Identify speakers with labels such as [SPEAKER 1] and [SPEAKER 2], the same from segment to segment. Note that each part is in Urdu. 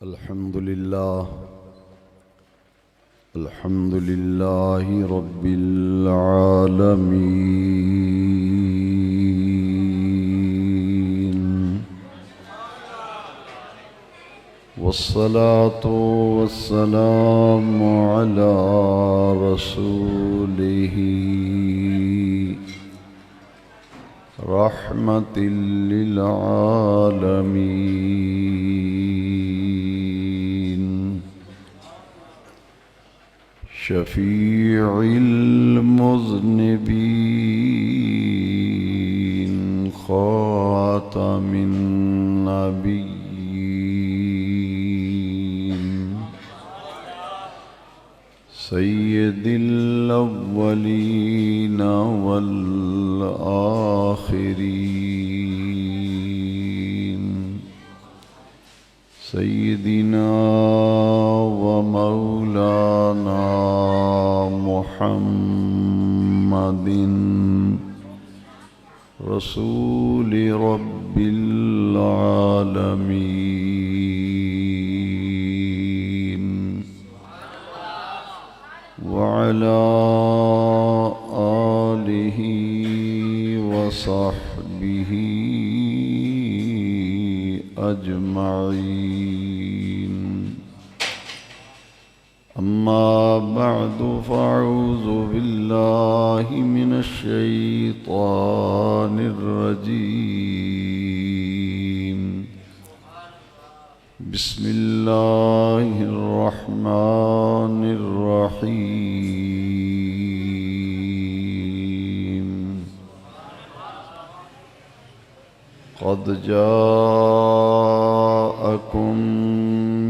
[SPEAKER 1] الحمد لله رب العالمين، والصلاة والسلام على رسوله رحمة للعالمين، شفيع المذنبين، خاتم النبيين، سيد الأولين والآخرين، سيدنا ومولانا محمد رسول رب العالمين، وعلى آله وصحبه أجمعين. أما بعد، فأعوذ بالله من الشيطان الرجيم. بسم الله الرحمن الرحيم. قد جاءكم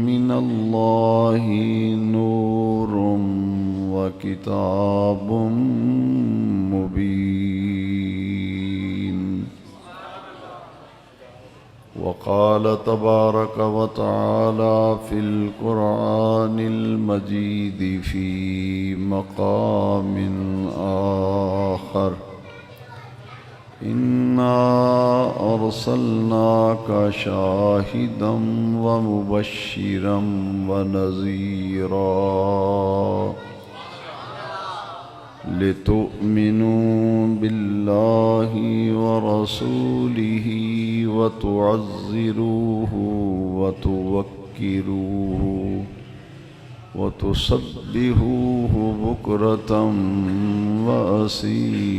[SPEAKER 1] من الله نور وكتاب مبين. وقال تبارك وتعالى في القرآن المجيد في مقام آخر: إنا أرسلناك شاهدا ومبشرا ونذيرا لتؤمنوا بالله ورسوله وتعزروه وتوكروه وتسبحوه بكرة وأصيلا.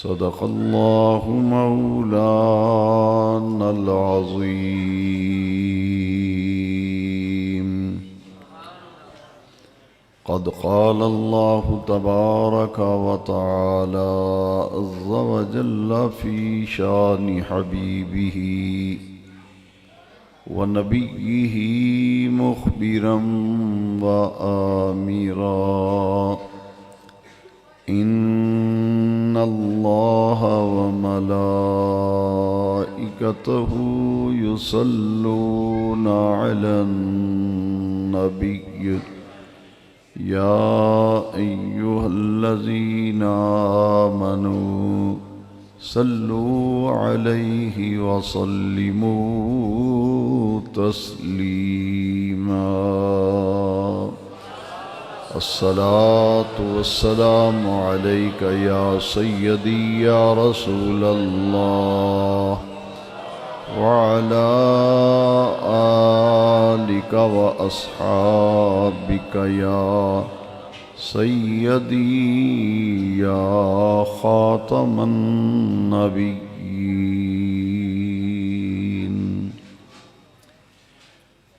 [SPEAKER 1] صدق الله مولانا العظيم. قد قال الله تبارك وتعالى عز وجل في شان حبيبه ونبيه مخبرا وآمرا: إن الله وملائكته يصلون على النبي يا أيها الذين آمنوا صلوا عليه وسلموا تسليما. الصلاة والسلام عليك يا سيدي يا رسول الله، وعلى آلك وأصحابك يا سيدي يا خاتم النبیین۔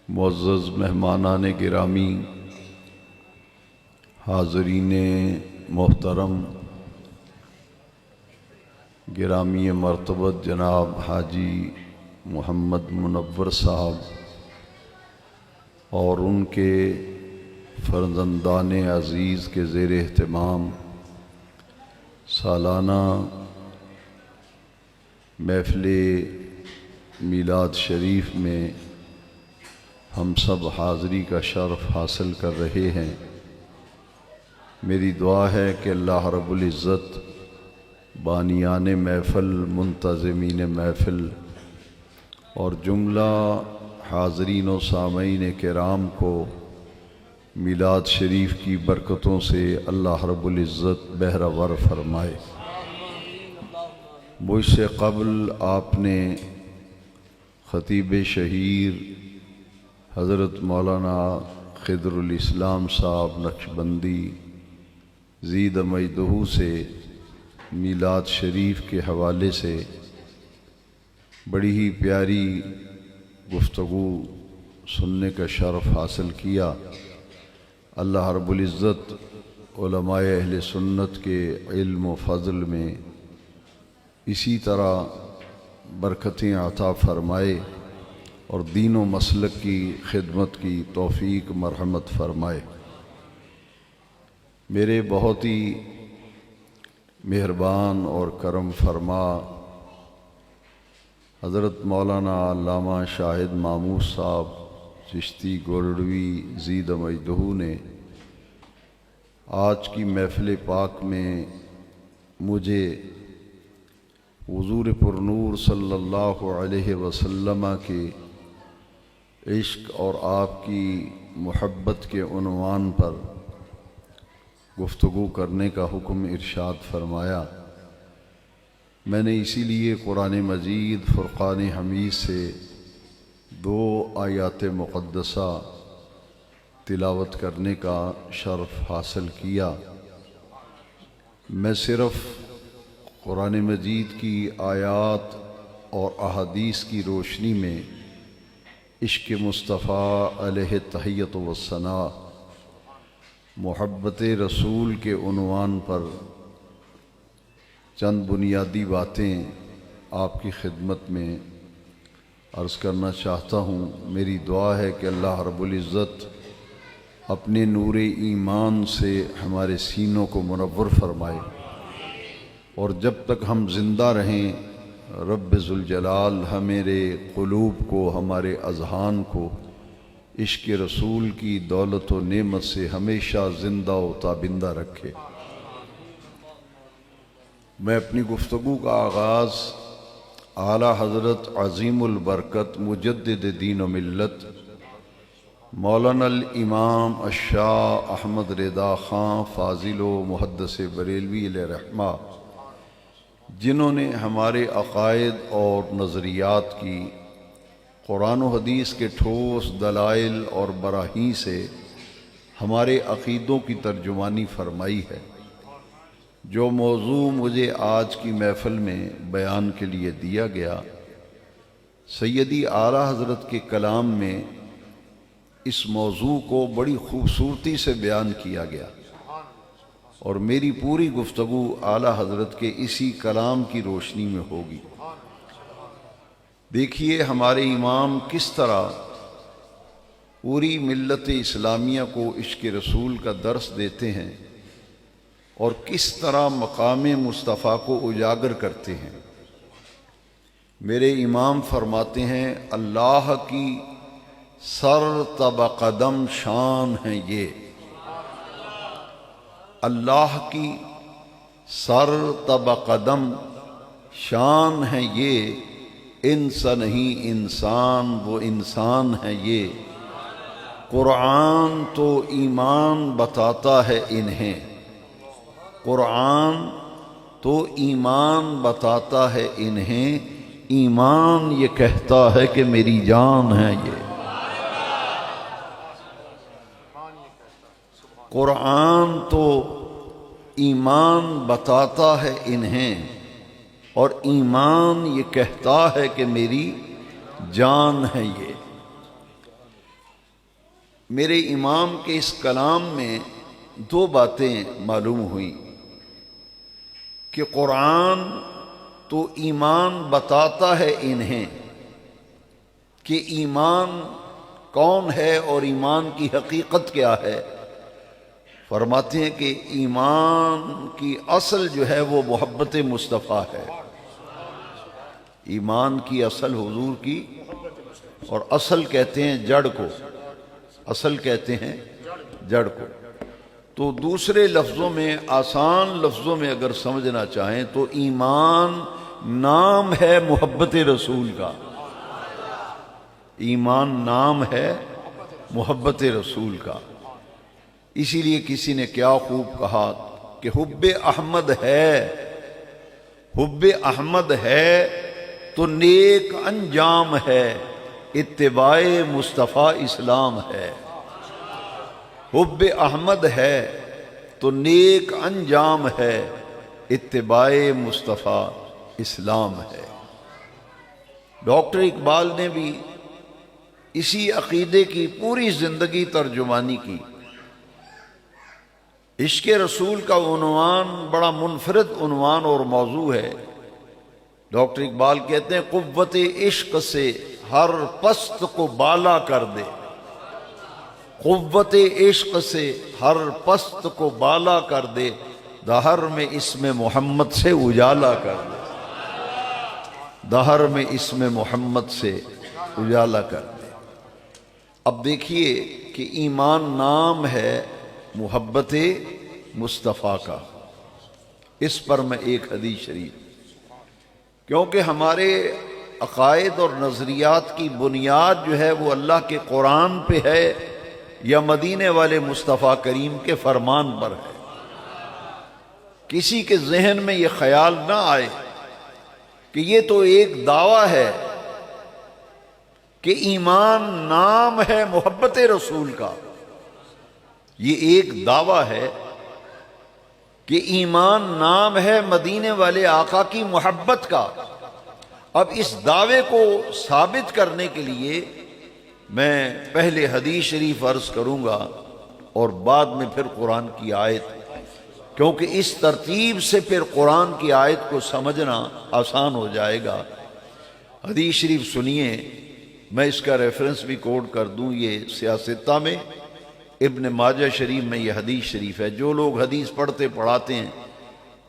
[SPEAKER 1] معزز مہمانان گرامی، حاضرین محترم، گرامی مرتبت جناب حاجی محمد منور صاحب اور ان کے فرزندان عزیز کے زیر اہتمام سالانہ محفل میلاد شریف میں ہم سب حاضری کا شرف حاصل کر رہے ہیں۔ میری دعا ہے کہ اللہ رب العزت بانیان محفل، منتظمین محفل اور جملہ حاضرین و سامعین کرام کو میلاد شریف کی برکتوں سے اللہ رب العزت بہرہ فرمائے۔ مجھ سے قبل آپ نے خطیب شہیر حضرت مولانا خضر الاسلام صاحب نقشبندی زید مجدہ سے میلاد شریف کے حوالے سے بڑی ہی پیاری گفتگو سننے کا شرف حاصل کیا۔ اللہ رب العزت علماء اہل سنت کے علم و فضل میں اسی طرح برکتیں عطا فرمائے اور دین و مسلک کی خدمت کی توفیق مرحمت فرمائے۔ میرے بہت ہی مہربان اور کرم فرما حضرت مولانا علامہ شاہد ماموس صاحب چشتی گولڑوی زید مجدہ نے آج کی محفل پاک میں مجھے حضور پرنور صلی اللہ علیہ وسلم کے عشق اور آپ کی محبت کے عنوان پر گفتگو کرنے کا حکم ارشاد فرمایا۔ میں نے اسی لیے قرآن مجید فرقان حمید سے 2 آیات مقدسہ تلاوت کرنے کا شرف حاصل کیا۔ میں صرف قرآن مجید کی آیات اور احادیث کی روشنی میں عشق مصطفیٰ علیہ تحیت و ثناء محبت رسول کے عنوان پر چند بنیادی باتیں آپ کی خدمت میں عرض کرنا چاہتا ہوں۔ میری دعا ہے کہ اللہ رب العزت اپنے نور ایمان سے ہمارے سینوں کو منور فرمائے، اور جب تک ہم زندہ رہیں رب ذوالجلال ہمارے قلوب کو، ہمارے اذہان کو عشق رسول کی دولت و نعمت سے ہمیشہ زندہ و تابندہ رکھے۔ میں اپنی گفتگو کا آغاز اعلیٰ حضرت عظیم البرکت مجدد دین و ملت مولانا الامام الشاہ احمد رضا خان فاضل و محدث بریلوی علیہ رحمہ، جنہوں نے ہمارے عقائد اور نظریات کی قرآن و حدیث کے ٹھوس دلائل اور براہین سے ہمارے عقیدوں کی ترجمانی فرمائی ہے۔ جو موضوع مجھے آج کی محفل میں بیان کے لیے دیا گیا، سیدی اعلیٰ حضرت کے کلام میں اس موضوع کو بڑی خوبصورتی سے بیان کیا گیا، اور میری پوری گفتگو اعلیٰ حضرت کے اسی کلام کی روشنی میں ہوگی۔ دیکھیے ہمارے امام کس طرح پوری ملت اسلامیہ کو عشق رسول کا درس دیتے ہیں اور کس طرح مقام مصطفیٰ کو اجاگر کرتے ہیں۔ میرے امام فرماتے ہیں اللہ کی سر تبہ قدم شان ہے یہ، اللہ کی سر تبہ قدم شان ہے یہ، ان سا نہیں انسان وہ انسان ہے یہ، قرآن تو ایمان بتاتا ہے انہیں، قرآن تو ایمان بتاتا ہے انہیں، ایمان یہ کہتا ہے کہ میری جان ہے یہ۔ قرآن تو ایمان بتاتا ہے انہیں اور ایمان یہ کہتا ہے کہ میری جان ہے یہ۔ میرے امام کے اس کلام میں 2 باتیں معلوم ہوئیں کہ قرآن تو ایمان بتاتا ہے انہیں کہ ایمان کون ہے اور ایمان کی حقیقت کیا ہے۔ فرماتے ہیں کہ ایمان کی اصل جو ہے وہ محبت مصطفیٰ ہے۔ ایمان کی اصل حضور کی، اور اصل کہتے ہیں جڑ کو، اصل کہتے ہیں جڑ کو۔ تو دوسرے لفظوں میں، آسان لفظوں میں اگر سمجھنا چاہیں تو ایمان نام ہے محبت رسول کا. ایمان نام ہے محبت رسول کا. اسی لیے کسی نے کیا خوب کہا کہ حب احمد ہے، حب احمد ہے تو نیک انجام ہے، اتباع مصطفیٰ اسلام ہے. حب احمد ہے تو نیک انجام ہے، اتباع مصطفیٰ اسلام ہے. ڈاکٹر اقبال نے بھی اسی عقیدے کی پوری زندگی ترجمانی کی. عشق رسول کا عنوان بڑا منفرد عنوان اور موضوع ہے. ڈاکٹر اقبال کہتے ہیں قوت عشق سے ہر پست کو بالا کر دے، قوت عشق سے ہر پست کو بالا کر دے، دہر میں اسم محمد سے اجالا کر دے، دہر میں اسم محمد سے اجالا کر دے. اب دیکھیے کہ ایمان نام ہے محبت مصطفیٰ کا. اس پر میں ایک حدیث شریف، کیونکہ ہمارے عقائد اور نظریات کی بنیاد جو ہے وہ اللہ کے قرآن پہ ہے یا مدینے والے مصطفیٰ کریم کے فرمان پر ہے. کسی کے ذہن میں یہ خیال نہ آئے کہ یہ تو ایک دعویٰ ہے کہ ایمان نام ہے محبت رسول کا. یہ ایک دعویٰ ہے کہ ایمان نام ہے مدینے والے آقا کی محبت کا. اب اس دعوے کو ثابت کرنے کے لیے میں پہلے حدیث شریف عرض کروں گا اور بعد میں پھر قرآن کی آیت، کیونکہ اس ترتیب سے پھر قرآن کی آیت کو سمجھنا آسان ہو جائے گا. حدیث شریف سنیے، میں اس کا ریفرنس بھی کوٹ کر دوں. یہ سیاستہ میں ابن ماجہ شریف میں یہ حدیث شریف ہے. جو لوگ حدیث پڑھتے پڑھاتے ہیں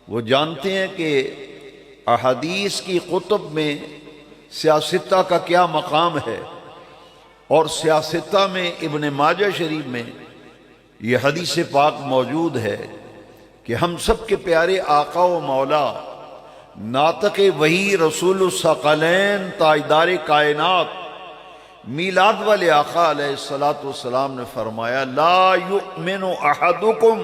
[SPEAKER 1] وہ جانتے ہیں کہ احادیث کی کتب میں سیاستہ کا کیا مقام ہے، اور سیاستہ میں ابن ماجہ شریف میں یہ حدیث پاک موجود ہے کہ ہم سب کے پیارے آقا و مولا ناطق وحی رسول الثقلین تاجدار کائنات میلاد والے آقا علیہ السلام نے فرمایا لا یؤمن احدکم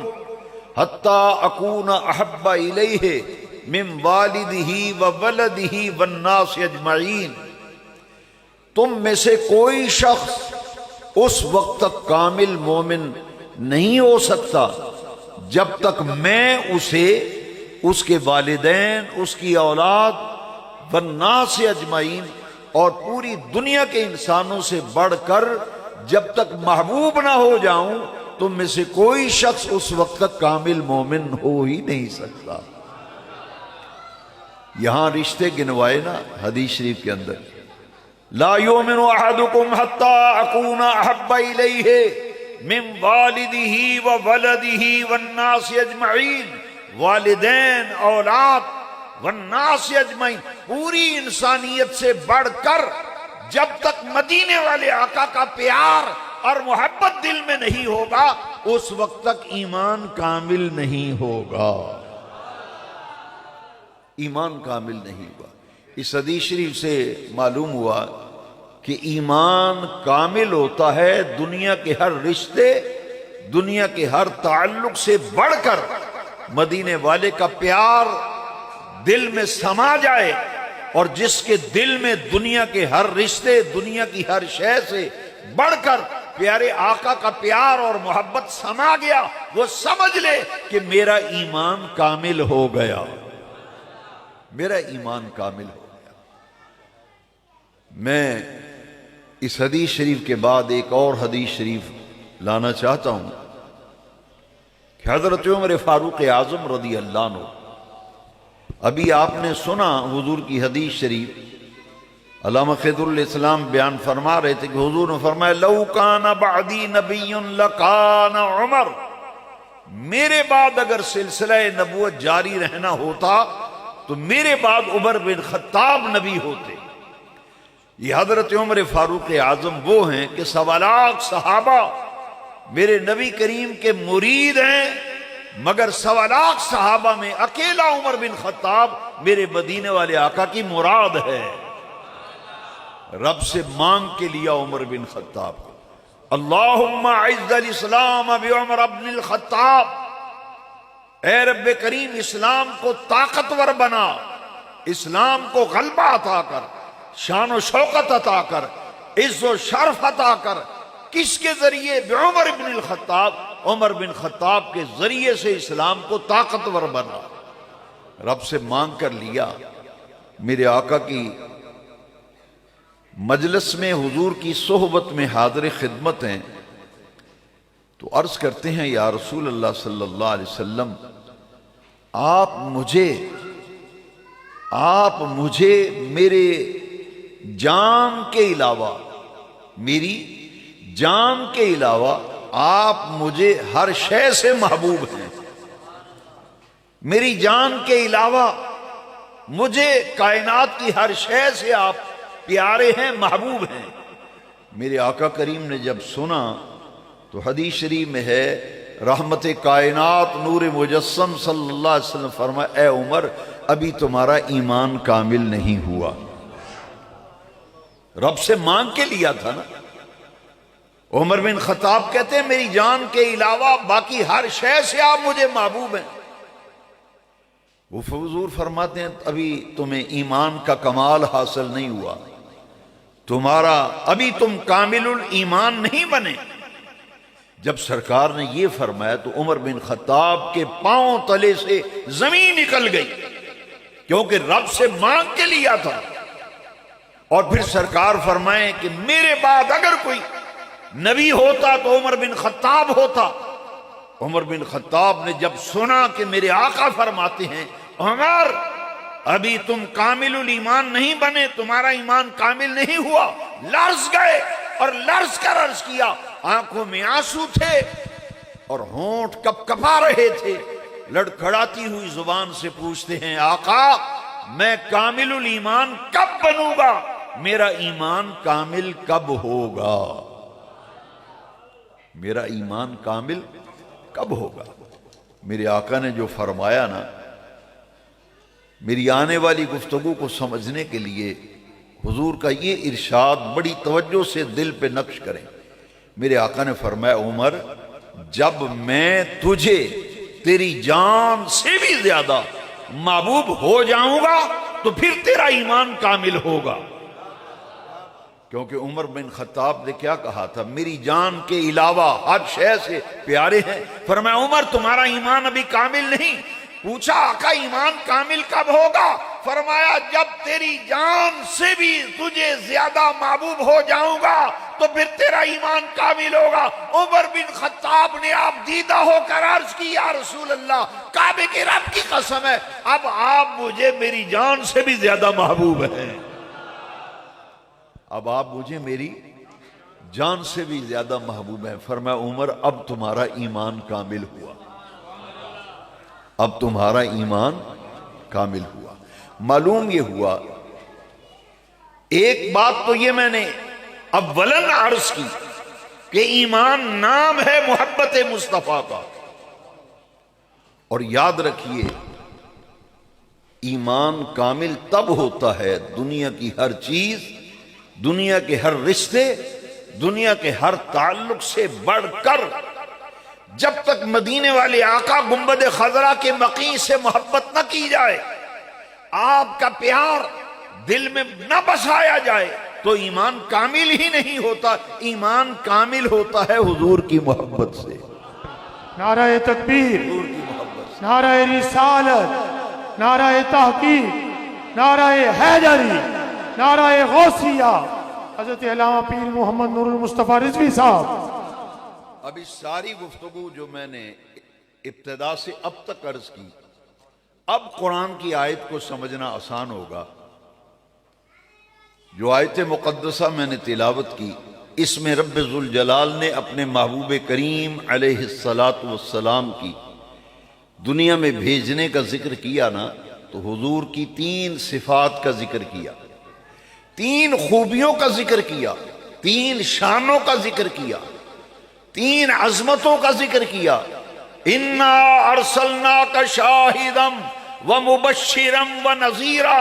[SPEAKER 1] حتی اکون احب الیہ من والدہ وولدہ والناس اجمعین. تم میں سے کوئی شخص اس وقت تک کامل مومن نہیں ہو سکتا جب تک میں اسے، اس کے والدین، اس کی اولاد، والناس اجمعین، اور پوری دنیا کے انسانوں سے بڑھ کر جب تک محبوب نہ ہو جاؤں، تم میں سے کوئی شخص اس وقت تک کامل مومن ہو ہی نہیں سکتا. یہاں رشتے گنوائے نا حدیث شریف کے اندر، لا یؤمن احدکم حتی اکون احب الیہ من والدہ وولدہ والناس اجمعین، والدین، اولاد، والناس اجمعین، پوری انسانیت سے بڑھ کر جب تک مدینے والے آقا کا پیار اور محبت دل میں نہیں ہوگا اس وقت تک ایمان کامل نہیں ہوگا. ایمان کامل نہیں ہوا. اس حدیث شریف سے معلوم ہوا کہ ایمان کامل ہوتا ہے دنیا کے ہر رشتے، دنیا کے ہر تعلق سے بڑھ کر مدینے والے کا پیار دل میں سما جائے، اور جس کے دل میں دنیا کے ہر رشتے، دنیا کی ہر شے سے بڑھ کر پیارے آقا کا پیار اور محبت سما گیا، وہ سمجھ لے کہ میرا ایمان کامل ہو گیا، میرا ایمان کامل ہو گیا. میں اس حدیث شریف کے بعد ایک اور حدیث شریف لانا چاہتا ہوں کہ حضرت عمر فاروق اعظم رضی اللہ عنہ، ابھی آپ نے سنا حضور کی حدیث شریف، علامہ خضر الاسلام بیان فرما رہے تھے کہ حضور نے فرمایا لو کان بعدی نبی لکان عمر، میرے بعد اگر سلسلہ نبوت جاری رہنا ہوتا تو میرے بعد عمر بن خطاب نبی ہوتے. یہ حضرت عمر فاروق اعظم وہ ہیں کہ 1.25 لاکھ صحابہ
[SPEAKER 2] میرے نبی کریم کے مرید ہیں، مگر 1.25 لاکھ صحابہ میں اکیلا عمر بن خطاب میرے مدینے والے آقا کی مراد ہے۔ رب سے مانگ کے لیا عمر بن خطاب کو، اللہم اعز الاسلام بعمر بن الخطاب، اے رب کریم اسلام کو طاقتور بنا، اسلام کو غلبہ عطا کر، شان و شوکت عطا کر، عز و شرف عطا کر۔ کس کے ذریعے؟ بعمر بن الخطاب، عمر بن خطاب کے ذریعے سے اسلام کو طاقتور بنا۔ رب سے مانگ کر لیا۔ میرے آقا کی مجلس میں حضور کی صحبت میں حاضر خدمت ہیں، تو عرض کرتے ہیں یا رسول اللہ صلی اللہ علیہ وسلم، آپ مجھے میرے جان کے علاوہ، میری جان کے علاوہ آپ مجھے ہر شے سے محبوب ہیں، میری جان کے علاوہ مجھے کائنات کی ہر شے سے آپ پیارے ہیں، محبوب ہیں۔ میرے آقا کریم نے جب سنا تو حدیث شریف میں ہے، رحمت کائنات نور مجسم صلی اللہ علیہ وسلم فرمایا، اے عمر ابھی تمہارا ایمان کامل نہیں ہوا۔ رب سے مانگ کے لیا تھا نا۔ عمر بن خطاب کہتے ہیں میری جان کے علاوہ باقی ہر شے سے آپ مجھے محبوب ہیں۔ وہ حضور فرماتے ہیں ابھی تمہیں ایمان کا کمال حاصل نہیں ہوا، تمہارا ابھی تم کامل الایمان نہیں بنے۔ جب سرکار نے یہ فرمایا تو عمر بن خطاب کے پاؤں تلے سے زمین نکل گئی، کیونکہ رب سے مانگ کے لیا تھا۔ اور پھر سرکار فرمائیں کہ میرے بعد اگر کوئی نبی ہوتا تو عمر بن خطاب ہوتا۔ عمر بن خطاب نے جب سنا کہ میرے آقا فرماتے ہیں عمر ابھی تم کامل الایمان نہیں بنے، تمہارا ایمان کامل نہیں ہوا، لرز گئے اور لرز کر عرض کیا، آنکھوں میں آنسو تھے اور ہونٹ کپ کپا رہے تھے، لڑکھڑاتی ہوئی زبان سے پوچھتے ہیں آقا میں کامل الایمان کب بنوں گا، میرا ایمان کامل کب ہوگا، میرا ایمان کامل کب ہوگا؟ میرے آقا نے جو فرمایا نا، میری آنے والی گفتگو کو سمجھنے کے لیے حضور کا یہ ارشاد بڑی توجہ سے دل پہ نقش کریں۔ میرے آقا نے فرمایا عمر جب میں تجھے تیری جان سے بھی زیادہ محبوب ہو جاؤں گا تو پھر تیرا ایمان کامل ہوگا۔ کیونکہ عمر بن خطاب نے کیا کہا تھا، میری جان کے علاوہ ہر شے سے پیارے ہیں۔ فرمایا عمر تمہارا ایمان ابھی کامل نہیں۔ پوچھا آقا ایمان کامل کب ہوگا؟ فرمایا جب تیری جان سے بھی تجھے زیادہ محبوب ہو جاؤں گا تو پھر تیرا ایمان کامل ہوگا۔ عمر بن خطاب نے آپ دیدہ ہو کر عرض کی یا رسول اللہ کعبے کے رب کی قسم ہے اب آپ مجھے میری جان سے بھی زیادہ محبوب ہیں، اب آپ مجھے میری جان سے بھی زیادہ محبوب ہیں۔ فرمایا عمر اب تمہارا ایمان کامل ہوا، اب تمہارا ایمان کامل ہوا۔ معلوم یہ ہوا، ایک بات تو یہ میں نے اولاً عرض کی کہ ایمان نام ہے محبت مصطفیٰ کا، اور یاد رکھیے ایمان کامل تب ہوتا ہے دنیا کی ہر چیز، دنیا کے ہر رشتے، دنیا کے ہر تعلق سے بڑھ کر جب تک مدینے والے آقا گنبد خضرا کے مقیم سے محبت نہ کی جائے، آپ کا پیار دل میں نہ بسایا جائے تو ایمان کامل ہی نہیں ہوتا۔ ایمان کامل ہوتا ہے حضور کی محبت سے،
[SPEAKER 3] نعرہ تکبیر،
[SPEAKER 2] حضور کی محبت سے۔
[SPEAKER 3] نعرہ رسالت، نعرہ تحقیق، نعرہ حیدری، نعرہ غوثیہ، حضرت علامہ پیر محمد نور المصطفیٰ رضوی صاحب۔
[SPEAKER 2] اب اس ساری گفتگو جو میں نے ابتدا سے اب تک عرض کی، اب قرآن کی آیت کو سمجھنا آسان ہوگا۔ جو آیت مقدسہ میں نے تلاوت کی، اس میں رب ذوالجلال نے اپنے محبوب کریم علیہ السلام کی دنیا میں بھیجنے کا ذکر کیا نا، تو حضور کی 3 صفات کا ذکر کیا، 3 خوبیوں کا ذکر کیا، 3 شانوں کا ذکر کیا۔ تین عظمتوں کا ذکر کیا. انا ارسلناک شاہدا ومبشرا ونذیرا،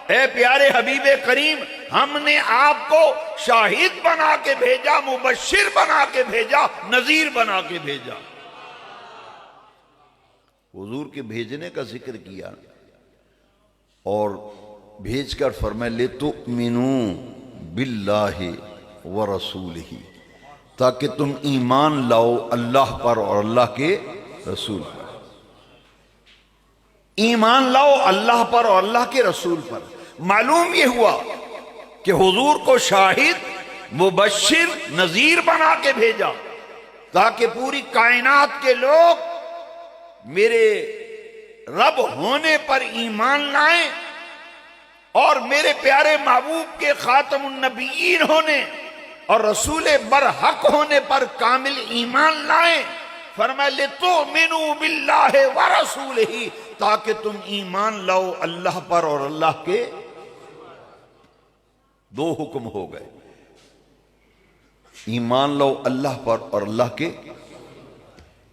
[SPEAKER 2] اے پیارے حبیب کریم ہم نے آپ کو شاہد بنا کے بھیجا، مبشر بنا کے بھیجا، نذیر بنا کے بھیجا. حضور کے بھیجنے کا ذکر کیا اور بھیج کر فرمائے لِتُؤْمِنُوا بِاللَّهِ وَرَسُولِهِ، تاکہ تم ایمان لاؤ اللہ پر اور اللہ کے رسول پر. ایمان لاؤ اللہ پر اور اللہ کے رسول پر. معلوم یہ ہوا کہ حضور کو شاہد، مبشر، نذیر بنا کے بھیجا تاکہ پوری کائنات کے لوگ میرے رب ہونے پر ایمان لائیں اور میرے پیارے محبوب کے خاتم النبیین ہونے اور رسول برحق ہونے پر کامل ایمان لائیں. فرمایا لِتُؤْمِنُوا بِاللَّهِ وَرَسُولِهِ، تاکہ تم ایمان لاؤ اللہ پر اور اللہ کے. دو حکم ہو گئے، ایمان لاؤ اللہ پر اور اللہ کے.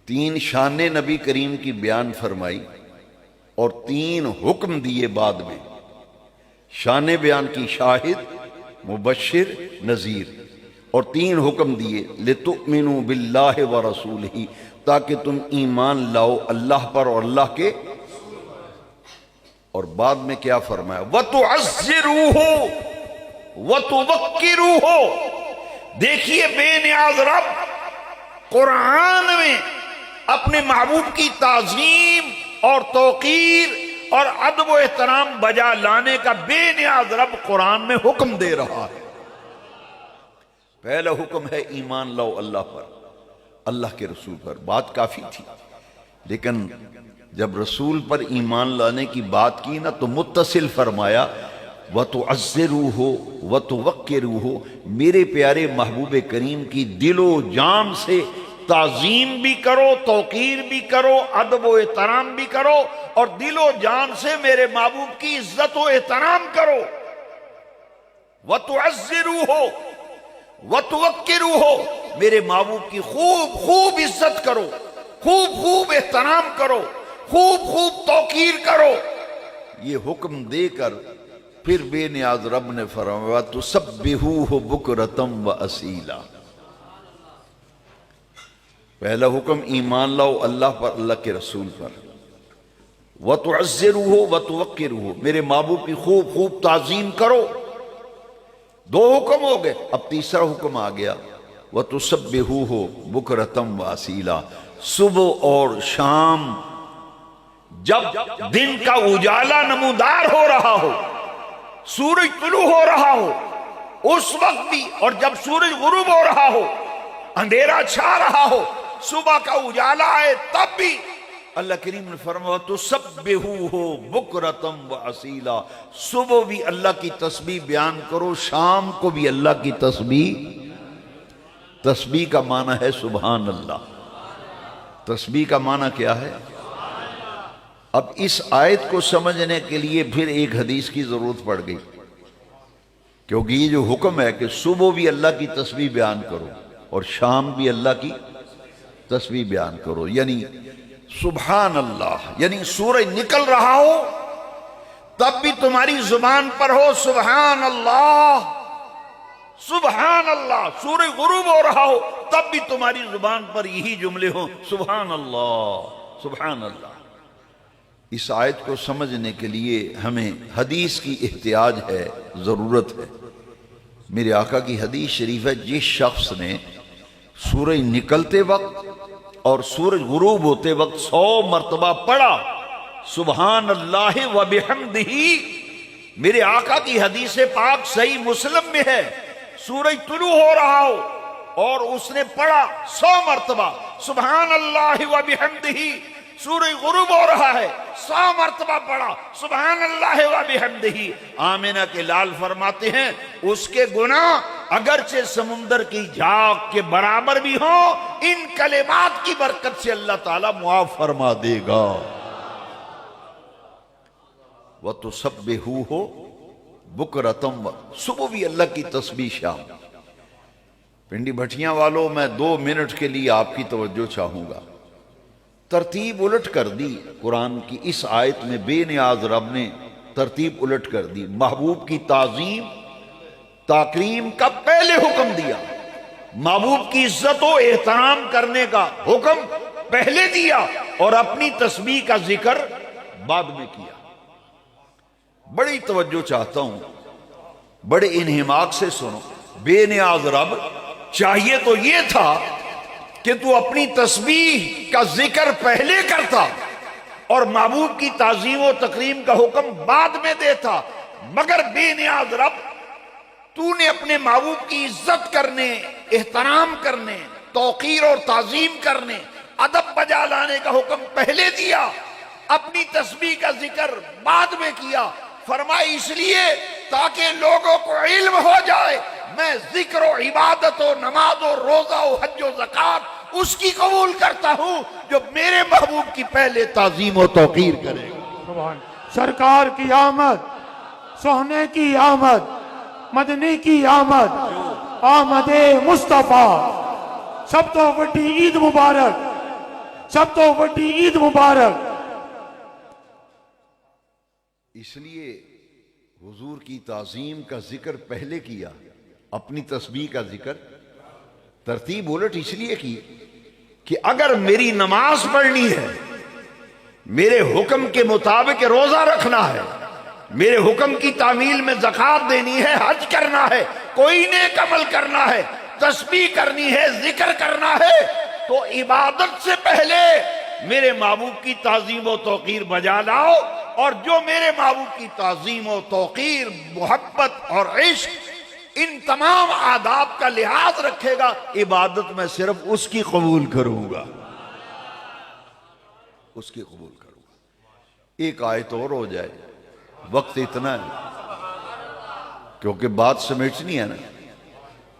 [SPEAKER 2] تین شان نبی کریم کی بیان فرمائی اور تین حکم دیے بعد میں. شان بیان کی شاہد، مبشر، نذیر، اور تین حکم دیے لِتُؤْمِنُوا بِاللَّهِ وَرَسُولِهِ، تاکہ تم ایمان لاؤ اللہ پر اور اللہ کے. اور بعد میں کیا فرمایا؟ وَتُعَزِّرُوهُ وَتُوَقِّرُوهُ. دیکھیے بے نیاز رب قرآن میں اپنے محبوب کی تعظیم اور توقیر اور ادب و احترام بجا لانے کا بے نیاز رب قرآن میں حکم دے رہا ہے. پہلا حکم ہے ایمان لاؤ اللہ پر، اللہ کے رسول پر. بات کافی تھی، لیکن جب رسول پر ایمان لانے کی بات کی نا تو متصل فرمایا وَتُعَزِّرُوهُ وَتُوَقِّرُوهُ. میرے پیارے محبوب کریم کی دل و جان سے تعظیم بھی کرو، توقیر بھی کرو، ادب و احترام بھی کرو، اور دل و جان سے میرے محبوب کی عزت و احترام کرو. وَتُعَزِّرُوهُ وَتُوَقِّرُوهُ، میرے محبوب کی خوب خوب عزت کرو، خوب خوب احترام کرو، خوب خوب توقیر کرو. یہ حکم دے کر پھر بے نیاز رب نے فرمایا تُسَبِّحُوهُ بُكْرَةً وَأَصِيلًا. پہلا حکم ایمان لاؤ اللہ پر، اللہ کے رسول پر. وَتُعَزِّرُوهُ وَتُوَقِّرُوهُ، میرے محبوب کی خوب خوب تعظیم کرو. دو حکم ہو گئے، اب تیسرا حکم آ گیا وَتُسَبِّحُوهُ بُكْرَةً وَأَصِيلًا. صبح اور شام جب دن کا اجالا نمودار ہو رہا ہو، سورج طلوع ہو رہا ہو اس وقت بھی، اور جب سورج غروب ہو رہا ہو، اندھیرا چھا رہا ہو، صبح کا اجالا آئے تب بھی اللہ کریم نے فرمایا تُسَبِّحُوهُ بُكْرَةً وَأَصِيلًا. صبح بھی اللہ کی تسبیح بیان کرو، شام کو بھی اللہ کی تسبیح. تسبیح کا معنی ہے سبحان اللہ. تسبیح کا معنی کیا ہے؟ اب اس آیت کو سمجھنے کے لیے پھر ایک حدیث کی ضرورت پڑ گئی، کیونکہ یہ جو حکم ہے کہ صبح بھی اللہ کی تسبیح بیان کرو اور شام بھی اللہ کی تسبیح بیان کرو، یعنی سبحان اللہ، یعنی سورج نکل رہا ہو تب بھی تمہاری زبان پر ہو سبحان اللہ سبحان اللہ. سورج غروب ہو رہا ہو تب بھی تمہاری زبان پر یہی جملے ہوں سبحان اللہ سبحان اللہ. اس آیت کو سمجھنے کے لیے ہمیں حدیث کی احتیاج ہے، ضرورت ہے. میرے آقا کی حدیث شریف ہے جس شخص نے سورج نکلتے وقت اور سورج غروب ہوتے وقت 100 مرتبہ پڑھا سبحان اللہ و بحمدہ. میرے آقا کی حدیث پاک صحیح مسلم میں ہے، سورج طلوع ہو رہا ہو اور اس نے پڑھا 100 مرتبہ سبحان اللہ و بحمدہ. سورج غروب ہو رہا ہے، 100 مرتبہ پڑھا سبحان اللہ و بحمدہ. آمنہ کے لال فرماتے ہیں اس کے گناہ اگرچہ سمندر کی جھاگ کے برابر بھی ہوں، ان کلمات کی برکت سے اللہ تعالیٰ معاف فرما دے گا. وَتُسَبِّحُوهُ بُكْرَةً، صبح بھی اللہ کی تسبیح، شام. پنڈی بھٹیاں والوں، میں 2 منٹ کے لیے آپ کی توجہ چاہوں گا۔ ترتیب الٹ کر دی قرآن کی اس آیت میں، بے نیاز رب نے ترتیب الٹ کر دی۔ محبوب کی تعظیم تکریم کا پہلے حکم دیا، محبوب کی عزت و احترام کرنے کا حکم پہلے دیا، اور اپنی تسبیح کا ذکر بعد میں کیا۔ بڑی توجہ چاہتا ہوں، بڑے انہماک سے سنو۔ بے نیاز رب، چاہیے تو یہ تھا کہ تو اپنی تسبیح کا ذکر پہلے کرتا اور محبوب کی تعظیم و تکریم کا حکم بعد میں دیتا، مگر بے نیاز رب، تو نے اپنے محبوب کی عزت کرنے، احترام کرنے، توقیر اور تعظیم کرنے، ادب بجا لانے کا حکم پہلے دیا، اپنی تسبیح کا ذکر بعد میں کیا۔ فرمائی اس لیے تاکہ لوگوں کو علم ہو جائے میں ذکر و عبادت و نماز و روزہ و حج و زکات اس کی قبول کرتا ہوں جو میرے محبوب کی پہلے تعظیم و توقیر کرے گا۔
[SPEAKER 3] سرکار کی آمد، سونے کی آمد، مدنی کی آمد، آمد مصطفیٰ، سب تو بڑی عید مبارک، سب تو بڑی عید مبارک۔
[SPEAKER 2] اس لیے حضور کی تعظیم کا ذکر پہلے کیا، اپنی تسبیح کا ذکر ترتیب الٹ اس لیے کی کہ اگر میری نماز پڑھنی ہے، میرے حکم کے مطابق روزہ رکھنا ہے، میرے حکم کی تعمیل میں زکوٰۃ دینی ہے، حج کرنا ہے، کوئی نیک عمل کرنا ہے، تسبیح کرنی ہے، ذکر کرنا ہے، تو عبادت سے پہلے میرے محبوب کی تعظیم و توقیر بجا لاؤ، اور جو میرے محبوب کی تعظیم و توقیر، محبت اور عشق، ان تمام آداب کا لحاظ رکھے گا، عبادت میں صرف اس کی قبول کروں گا، اس کی قبول کروں گا۔ ایک آیت اور ہو جائے، وقت اتنا ہے کیونکہ بات سمیٹنی ہے نا۔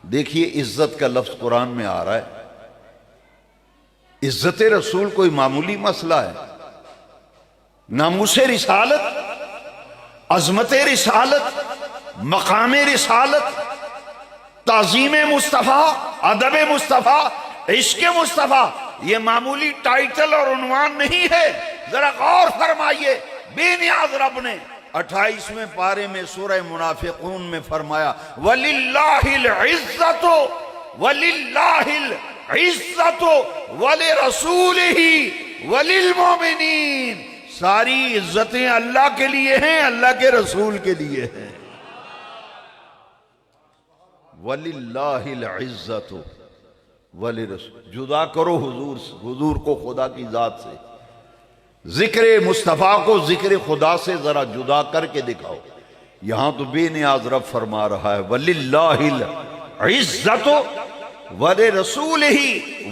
[SPEAKER 2] دیکھیے عزت کا لفظ قرآن میں آ رہا ہے، عزت رسول کوئی معمولی مسئلہ ہے؟ ناموس رسالت، عظمت رسالت، مقام رسالت، تعظیم مصطفیٰ، ادب مصطفیٰ، عشق مصطفیٰ، یہ معمولی ٹائٹل اور عنوان نہیں ہے۔ ذرا غور فرمائیے، بے نیاز رب نے 28ویں پارے میں سورہ منافقون میں فرمایا وَلِلَّهِ الْعِزَّةُ وَلِلَّهِ الْعِزَّةُ وَلِرَسُولِهِ وَلِلْمُؤْمِنِينَ، ساری عزتیں اللہ کے لیے ہیں، اللہ کے رسول کے لیے ہیں۔ وَلِلَّهِ الْعِزَّةُ وَلِرَسُولِهِ، جدا کرو حضور کو خدا کی ذات سے، ذکر مصطفیٰ کو ذکر خدا سے ذرا جدا کر کے دکھاؤ۔ یہاں تو بے نیاز رب فرما رہا ہے وَلِلَّهِ الْعِزَّةُ وَلِرَسُولِهِ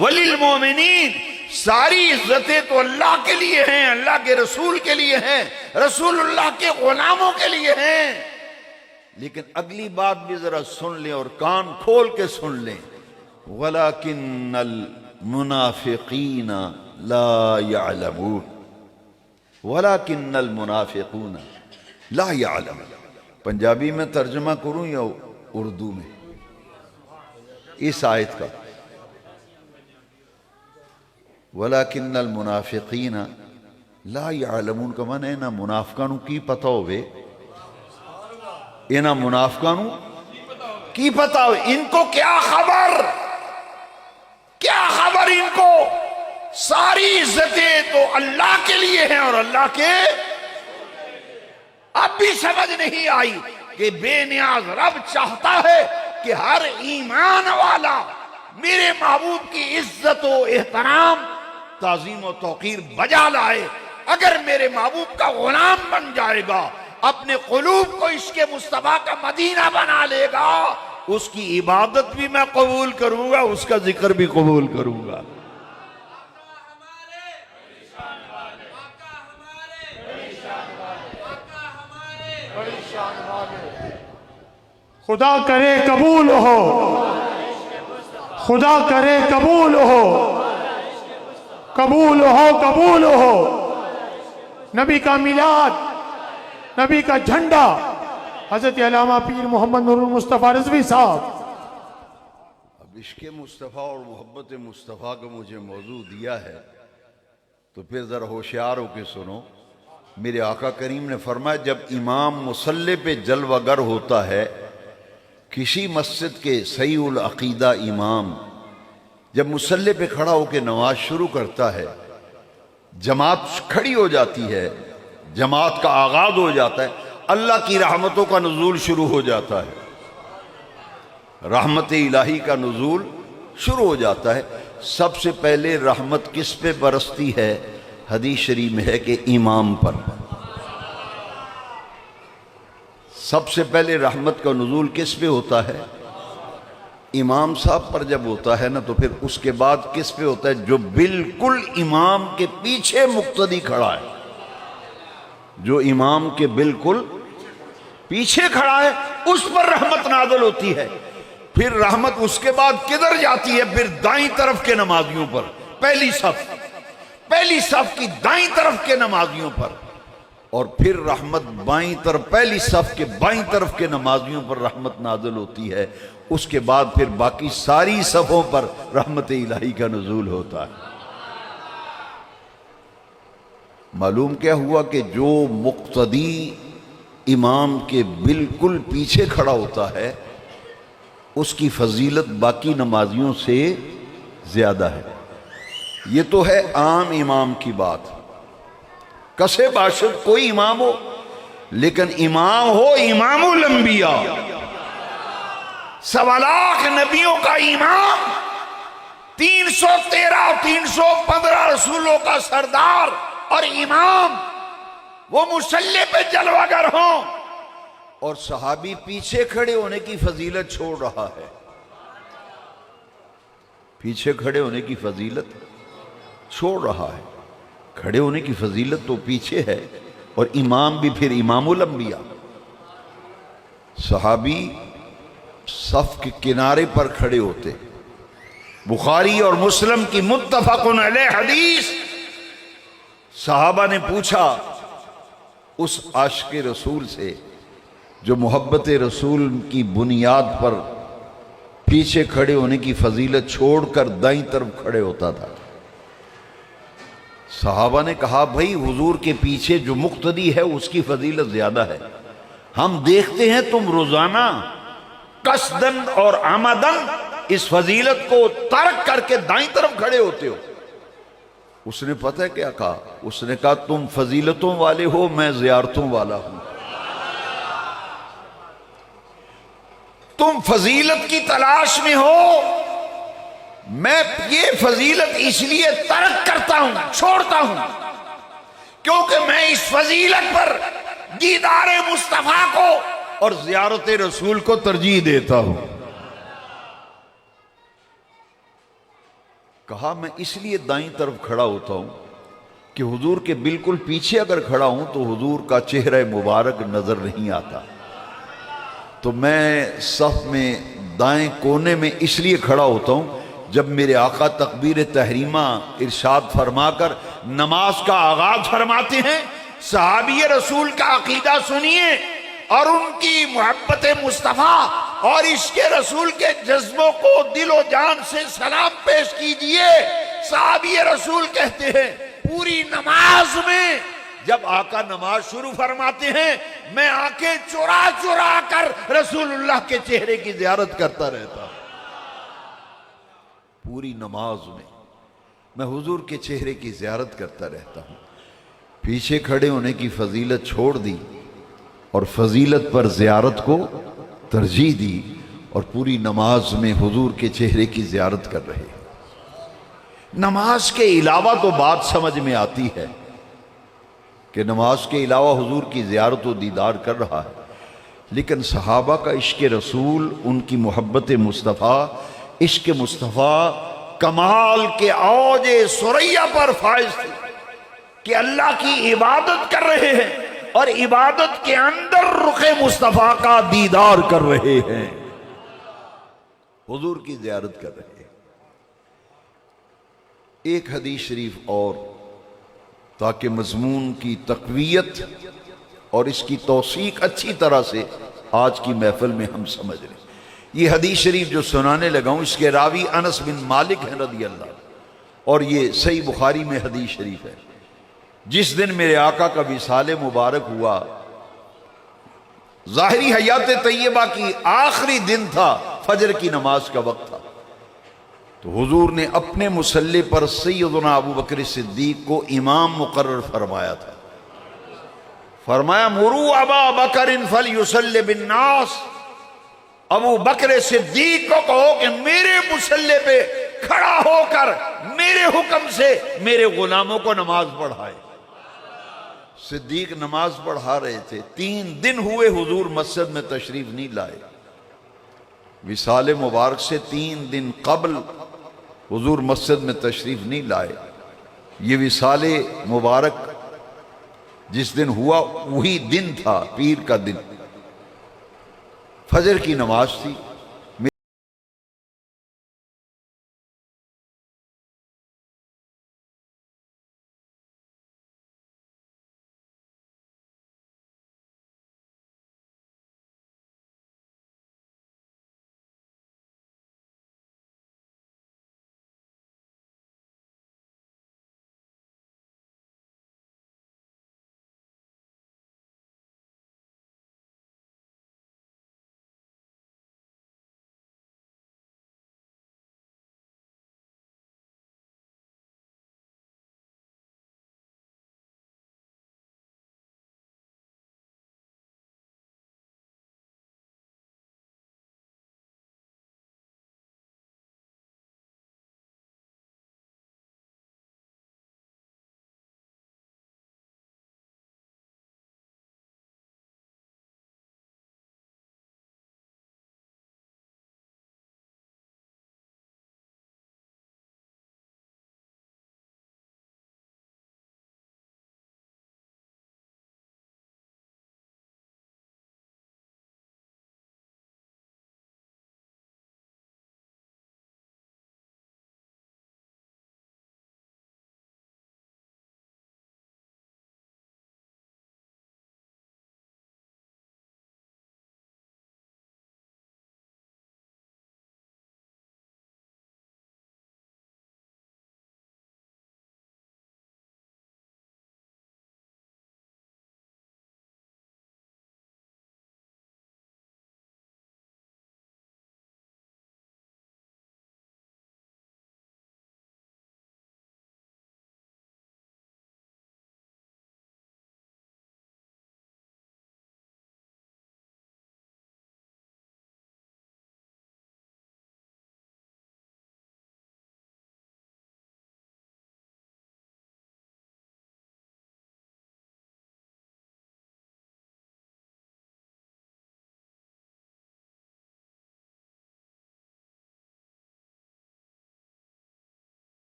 [SPEAKER 2] وَلِلْمُؤْمِنِينَ، ساری عزتیں تو اللہ کے لیے ہیں، اللہ کے رسول کے لیے ہیں، رسول اللہ کے غلاموں کے لیے ہیں۔ لیکن اگلی بات بھی ذرا سن لیں اور کان کھول کے سن لیں، وَلَكِنَّ الْمُنَافِقِينَ لَا يَعْلَمُونَ، وَلَكِنَّ الْمُنَافِقُونَ لَا يَعْلَمُونَ۔ پنجابی میں ترجمہ کروں یا اردو میں اس آیت کا؟ وَلَكِنَّ الْمُنَافِقِينَ لَا يَعْلَمُونَ کا معنی ہے نا منافقانوں کی پتہ ہوئے، انہاں منافقانوں کی پتہ ہوئے، ان کو کیا خبر، کیا خبر ان کو، ساری عزتیں تو اللہ کے لیے ہیں اور اللہ کے، اب بھی سمجھ نہیں آئی کہ بے نیاز رب چاہتا ہے کہ ہر ایمان والا میرے محبوب کی عزت و احترام، تعظیم و توقیر بجا لائے۔ اگر میرے محبوب کا غلام بن جائے گا، اپنے قلوب کو عشق مصطفیٰ کا مدینہ بنا لے گا، اس کی عبادت بھی میں قبول کروں گا، اس کا ذکر بھی قبول کروں گا۔
[SPEAKER 3] خدا کرے قبول ہو، خدا کرے قبول ہو، قبول ہو، قبول ہو۔ نبی کا میلاد، نبی کا جھنڈا، حضرت علامہ پیر محمد نور المصطفیٰ رضوی صاحب۔
[SPEAKER 1] اب عشق مصطفیٰ اور محبت مصطفیٰ کا مجھے موضوع دیا ہے تو پھر ذرا ہوشیار ہو کے سنو. میرے آقا کریم نے فرمایا جب امام مصلی پہ جلوہ گر ہوتا ہے، کسی مسجد کے صحیح العقیدہ امام جب مصلی پہ کھڑا ہو کے نماز شروع کرتا ہے، جماعت کھڑی ہو جاتی ہے، جماعت کا آغاز ہو جاتا ہے، اللہ کی رحمتوں کا نزول شروع ہو جاتا ہے، رحمت الہی کا نزول شروع ہو جاتا ہے. سب سے پہلے رحمت کس پہ برستی ہے؟ حدیث شریف میں ہے کہ امام پر. سب سے پہلے رحمت کا نزول کس پہ ہوتا ہے؟ امام صاحب پر جب ہوتا ہے نا تو پھر اس کے بعد کس پہ ہوتا ہے؟ جو بالکل امام کے پیچھے مقتدی کھڑا ہے، جو امام کے بالکل پیچھے کھڑا ہے اس پر رحمت نازل ہوتی ہے. پھر رحمت اس کے بعد کدھر جاتی ہے؟ پھر دائیں طرف کے نمازیوں پر، پہلی صف کی دائیں طرف کے نمازیوں پر. اور پھر رحمت بائیں طرف، پہلی صف کے بائیں طرف کے نمازیوں پر رحمت نازل ہوتی ہے. اس کے بعد پھر باقی ساری صفوں پر رحمت الہی کا نزول ہوتا ہے. معلوم کیا ہوا کہ جو مقتدی امام کے بالکل پیچھے کھڑا ہوتا ہے اس کی فضیلت باقی نمازیوں سے زیادہ ہے. یہ تو ہے عام امام کی بات، کسے باشد کوئی امام ہو، لیکن امام ہو امام الانبیاء،
[SPEAKER 2] 1.25 لاکھ نبیوں کا امام، 313 اور 315 رسولوں کا سردار اور امام، وہ مصلی پہ جلوہ گر ہوں
[SPEAKER 1] اور صحابی پیچھے کھڑے ہونے کی فضیلت چھوڑ رہا ہے. پیچھے کھڑے ہونے کی فضیلت چھوڑ رہا ہے. کھڑے ہونے کی فضیلت تو پیچھے ہے، اور امام بھی پھر امام الانبیاء. صحابی صف کے کنارے پر کھڑے ہوتے.
[SPEAKER 2] بخاری اور مسلم کی متفق علیہ حدیث،
[SPEAKER 1] صحابہ نے پوچھا اس عاشق رسول سے جو محبت رسول کی بنیاد پر پیچھے کھڑے ہونے کی فضیلت چھوڑ کر دائیں طرف کھڑے ہوتا تھا. صحابہ نے کہا بھائی حضور کے پیچھے جو مقتدی ہے اس کی فضیلت زیادہ ہے. ہم دیکھتے ہیں تم روزانہ
[SPEAKER 2] قصدن اور آمدن اس فضیلت کو ترک کر کے دائیں طرف کھڑے ہوتے ہو.
[SPEAKER 1] اس نے پتہ ہے کیا کہا؟ اس نے کہا تم فضیلتوں والے ہو، میں زیارتوں والا ہوں.
[SPEAKER 2] تم فضیلت کی تلاش میں ہو، میں یہ فضیلت اس لیے ترک کرتا ہوں، چھوڑتا ہوں، کیونکہ میں اس فضیلت پر دیدار مصطفیٰ کو
[SPEAKER 1] اور زیارت رسول کو ترجیح دیتا ہوں. کہا میں اس لیے دائیں طرف کھڑا ہوتا ہوں کہ حضور کے بالکل پیچھے اگر کھڑا ہوں تو حضور کا چہرہ مبارک نظر نہیں آتا. تو میں صف میں دائیں کونے میں اس لیے کھڑا ہوتا ہوں جب میرے آقا تکبیر تحریمہ ارشاد فرما کر نماز کا آغاز فرماتے ہیں.
[SPEAKER 2] صحابی رسول کا عقیدہ سنیے اور ان کی محبت مصطفیٰ اور عشق رسول کے جذبوں کو دل و جان سے سلام پیش کیجئے. صحابی رسول کہتے ہیں پوری نماز میں جب آقا نماز شروع فرماتے ہیں میں آنکھیں چرا چرا کر رسول اللہ کے چہرے کی زیارت کرتا رہتا ہوں.
[SPEAKER 1] پوری نماز میں حضور کے چہرے کی زیارت کرتا رہتا ہوں. پیچھے کھڑے ہونے کی فضیلت چھوڑ دی اور فضیلت پر زیارت کو ترجیح دی، اور پوری نماز میں حضور کے چہرے کی زیارت کر رہے. نماز کے علاوہ تو بات سمجھ میں آتی ہے کہ نماز کے علاوہ حضور کی زیارت و دیدار کر رہا ہے، لیکن صحابہ کا عشق رسول، ان کی محبت مصطفیٰ، عشق مصطفیٰ
[SPEAKER 2] کمال کے اوج ثریا پر فائز تھے کہ اللہ کی عبادت کر رہے ہیں اور عبادت کے اندر رخ مصطفیٰ کا دیدار کر رہے ہیں،
[SPEAKER 1] حضور کی زیارت کر رہے ہیں. ایک حدیث شریف اور تاکہ مضمون کی تقویت اور اس کی توثیق اچھی طرح سے آج کی محفل میں ہم سمجھ لیں.
[SPEAKER 2] یہ حدیث شریف جو سنانے لگا ہوں اس کے راوی انس بن مالک ہیں رضی اللہ عنہ، اور یہ صحیح بخاری میں حدیث شریف ہے۔ جس دن میرے آقا کا وصال مبارک ہوا، ظاہری حیات طیبہ کی آخری دن تھا، فجر کی نماز کا وقت تھا، تو حضور نے اپنے مصلی پر سیدنا ابو بکر صدیق کو امام مقرر فرمایا تھا۔ فرمایا مرو ابا بکر فلیصلی بالناس، ابو بکر صدیق کو کہو کہ میرے مصلی پہ کھڑا ہو کر میرے حکم سے میرے غلاموں کو نماز پڑھائے۔ صدیق نماز پڑھا رہے تھے، 3 دن ہوئے حضور مسجد میں تشریف نہیں لائے۔ وصال مبارک سے 3 دن قبل حضور مسجد میں تشریف نہیں لائے۔ یہ وصال مبارک جس دن ہوا وہی دن تھا، پیر کا دن، فجر کی نماز تھی۔